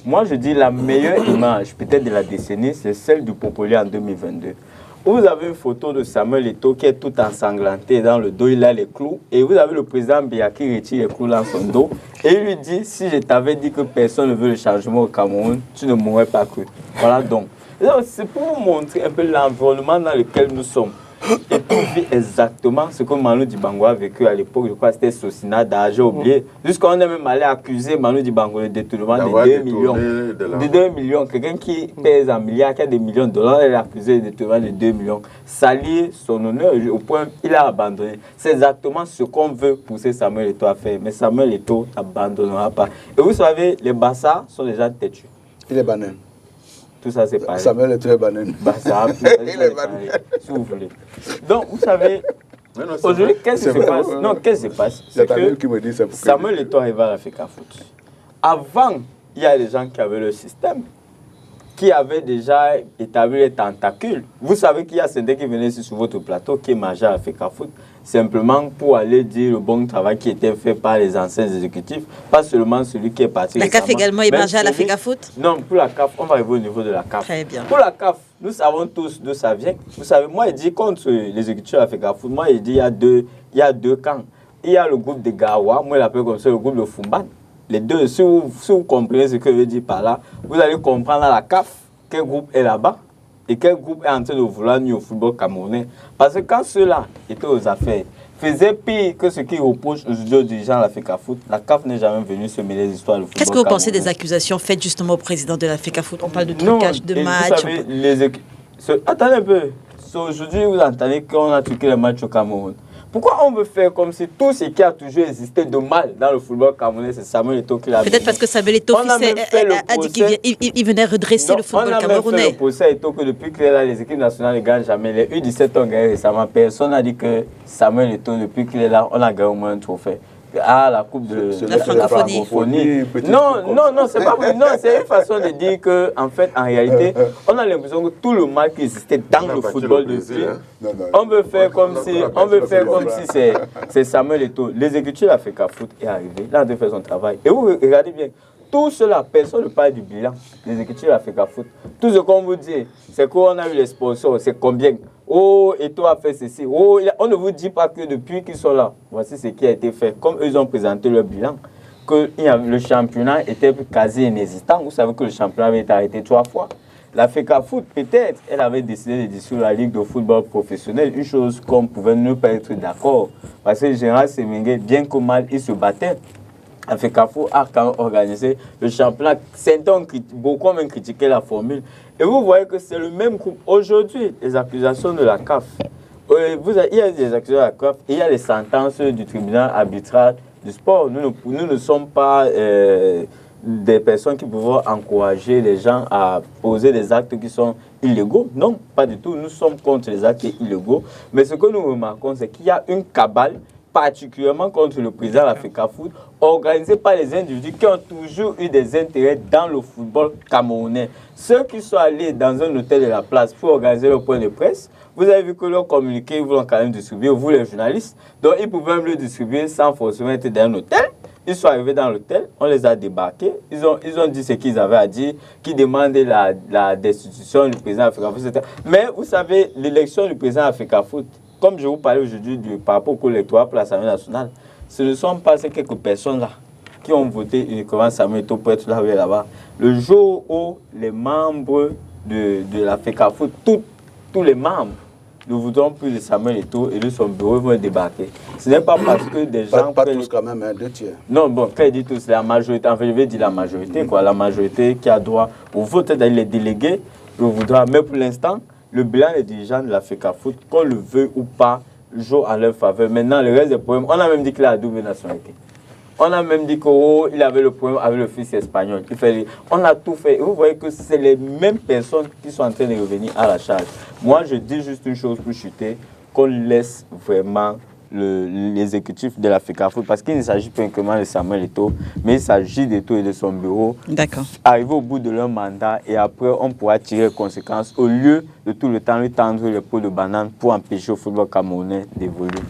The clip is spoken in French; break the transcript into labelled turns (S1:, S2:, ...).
S1: Moi, je dis la meilleure image, peut-être de la décennie, c'est celle du Popoli en 2022. Vous avez une photo de Samuel Eto'o qui est tout ensanglanté dans le dos, il a les clous. Et vous avez le président Biya qui retire les clous dans son dos. Et il lui dit, si je t'avais dit que personne ne veut le changement au Cameroun, tu ne m'aurais pas cru. Voilà donc. C'est pour vous montrer un peu l'environnement dans lequel nous sommes. Et tout vit exactement ce que Manu Dibango a vécu à l'époque. Je crois que c'était Sosinada, j'ai oublié. Jusqu'à on est même allé accuser Manu Dibango de détournement de 2 millions. De 2 millions. Quelqu'un qui pèse en milliards, qui a des millions de dollars, il est accusé de détournement de 2 millions. Salir son honneur au point il a abandonné. C'est exactement ce qu'on veut pousser Samuel Eto'o à faire. Mais Samuel Eto'o n'abandonnera pas. Et vous savez, les Bassa sont déjà têtus.
S2: Il est banane.
S1: Tout ça, c'est pareil.
S2: Samuel est très banane.
S1: Il est banane. Si vous voulez. Donc, vous savez, aujourd'hui, qu'est-ce qui se passe? Non, qu'est-ce qui se passe? C'est que Samuel Eto'o arrive à la FECAFOOT. Avant, il y a des gens qui avaient le système, qui avaient déjà établi les tentacules. Vous savez qu'il y a certains qui venaient ici sur votre plateau, qui mangeaient à la FECAFOOT, simplement pour aller dire le bon travail qui était fait par les anciens exécutifs, pas seulement celui qui est parti.
S3: La CAF également est mangeée à la FECAFOOT?
S1: Non, pour la CAF, on va arriver au niveau de la CAF.
S3: Très bien.
S1: Pour la CAF, nous savons tous d'où ça vient. Vous savez, moi, je dis contre l'exécutif de la FECAFOOT, moi, je dis il y a deux camps. Il y a le groupe de Gawa, moi, je l'appelle comme ça, le groupe de Fumban. Les deux, si vous comprenez ce que je veux dire par là, vous allez comprendre à la CAF quel groupe est là-bas et quel groupe est en train de vouloir nuire au football camerounais. Parce que quand ceux-là étaient aux affaires, faisaient pire que ce qu'ils reprochent aux dirigeants de la FECAFOOT, la CAF n'est jamais venue se mêler des histoires de football.
S3: Qu'est-ce que vous pensez des accusations faites justement au président de la FECAFOOT? On parle de trucage de matchs.
S1: Attendez un peu. Aujourd'hui, vous entendez qu'on a truqué les matchs au Cameroun. Pourquoi on veut faire comme si tout ce qui a toujours existé de mal dans le football camerounais, c'est Samuel Eto'o qui l'a fait?
S3: Peut-être parce que Samuel Eto'o a dit qu'il venait redresser le football camerounais. On a même fait
S1: le procès à Eto'o que depuis qu'il est là, les équipes nationales ne gagnent jamais. Les U17 ont gagné récemment. Personne n'a dit que Samuel Eto'o, depuis qu'il est là, on a gagné au moins un trophée. Ah, la coupe de
S3: la francophonie.
S1: Non, c'est pas vrai. Non, c'est une façon de dire que, en fait, en réalité, on a l'impression que tout le mal qui existait dans le football depuis, on veut faire comme si c'est Samuel Eto'o. L'exécutif de la FECAFOOT est arrivé, là, de faire son travail. Et vous regardez bien, tout cela, personne ne parle du bilan. L'exécutif de la FECAFOOT. Tout ce qu'on vous dit, c'est qu'on a eu les sponsors, c'est combien. Oh, Eto'o a fait ceci. Oh, on ne vous dit pas que depuis qu'ils sont là, voici ce qui a été fait. Comme eux ont présenté leur bilan, que le championnat était quasi inexistant. Vous savez que le championnat avait été arrêté 3 fois. La FECAFOOT, peut-être, elle avait décidé de dissoudre la Ligue de football professionnel, une chose qu'on pouvait ne pas être d'accord. Parce que le général Semengue, bien que mal, il se battait. La FECAFOOT a quand même organisé le championnat. Beaucoup ont même critiqué la formule. Et vous voyez que c'est le même groupe. Aujourd'hui, les accusations de la CAF, il y a des accusations de la CAF et il y a les sentences du tribunal arbitral du sport. Nous ne sommes pas des personnes qui peuvent encourager les gens à poser des actes qui sont illégaux. Non, pas du tout. Nous sommes contre les actes illégaux. Mais ce que nous remarquons, c'est qu'il y a une cabale, particulièrement contre le président de la FECAFOOT, organisé par les individus qui ont toujours eu des intérêts dans le football camerounais. Ceux qui sont allés dans un hôtel de la place pour organiser le point de presse, vous avez vu que leur communiqué, ils voulaient quand même distribuer, vous les journalistes. Donc ils pouvaient même le distribuer sans forcément être dans un hôtel. Ils sont arrivés dans l'hôtel, on les a débarqués, ils ont dit ce qu'ils avaient à dire, qui demandaient la destitution du président de la FECAFOOT. Mais vous savez, l'élection du président de la FECAFOOT, comme je vous parlais aujourd'hui par rapport au collectorat pour l'Assemblée nationale, ce ne sont pas ces quelques personnes-là qui ont voté uniquement Samuel Eto'o pour être là-bas. Le jour où les membres de la FECAFOOT, tous les membres, ne voudront plus de Samuel Eto'o et de son bureau vont débarquer. Ce n'est pas parce que des gens...
S2: Pas tous quand même, hein, 2 tiers.
S1: Non, bon, quand il dit tous, la majorité, en fait, je vais dire la majorité, quoi. La majorité qui a droit au vote dans les délégués, le voudra. Mais pour l'instant, le bilan des dirigeants de la FECAFOOT, qu'on le veut ou pas, joue en leur faveur. Maintenant, le reste des problèmes, on a même dit qu'il a la double nationalité. On a même dit qu'il avait le problème avec le fils espagnol. On a tout fait. Et vous voyez que c'est les mêmes personnes qui sont en train de revenir à la charge. Moi, je dis juste une chose pour chuter, qu'on laisse vraiment l'exécutif de la FECAFOOT, parce qu'il ne s'agit pas uniquement de Samuel Eto'o, mais il s'agit d'Eto'o et de son bureau.
S3: D'accord.
S1: Arriver au bout de leur mandat et après, on pourra tirer les conséquences au lieu de tout le temps lui tendre les peaux de banane pour empêcher au football camerounais d'évoluer.